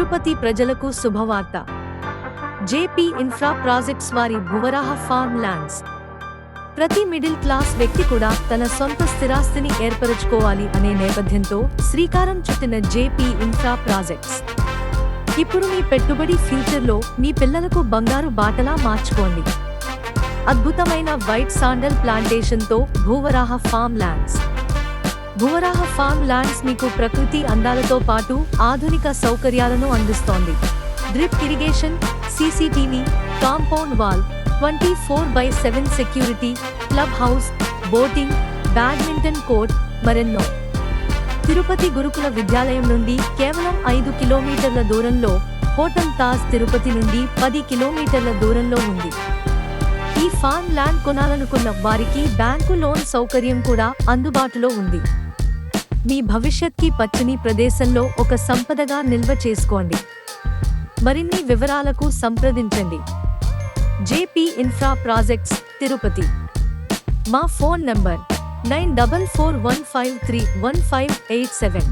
తిరుపతి ప్రజలకు శుభవార్త. JP infra projects వారి భువరాహ ఫార్మ్ ల్యాండ్స్. ప్రతి మిడిల్ క్లాస్ వ్యక్తి కూడా తన సొంత స్థిరాస్తిని ఏర్పరచుకోవాలి అనే నేపథ్యంతో శ్రీకారం చుట్టిన జేపీ ఇన్ఫ్రా ప్రాజెక్ట్స్. ఇప్పుడు మీ పెట్టుబడి ఫ్యూచర్లో మీ పిల్లలకు బంగారు బాటలా మార్చుకోండి. అద్భుతమైన వైట్ సాండల్ ప్లాంటేషన్తో Bhuvaraha farm lands. Bhuvaraha farm lands మీకు ప్రకృతి అందాలతో పాటు ఆధునిక సౌకర్యాలను అందిస్తోంది. Drip irrigation, CCTV, compound wall, 24/7 security, club house, boating, badminton court, మరెన్నో. తిరుపతి గురుకుల విద్యాలయం నుండి కేవలం 5 కిలోమీటర్ల దూరంలో, హోటల్ తాజ్ తిరుపతి నుండి 10 కిలోమీటర్ల దూరంలో ఉంది. ఈ ఫార్మ్ ల్యాండ్ కొనాలనుకున్న వారికి బ్యాంకు లోన్ సౌకర్యం కూడా అందుబాటులో ఉంది. మీ భవిష్యత్కి పచ్చని ప్రదేశంలో ఒక సంపదగా నిల్వ చేసుకోండి. మరిన్ని వివరాలకు సంప్రదించండి. JP infra projects, Tirupati. మా ఫోన్ నంబర్ 9441531587.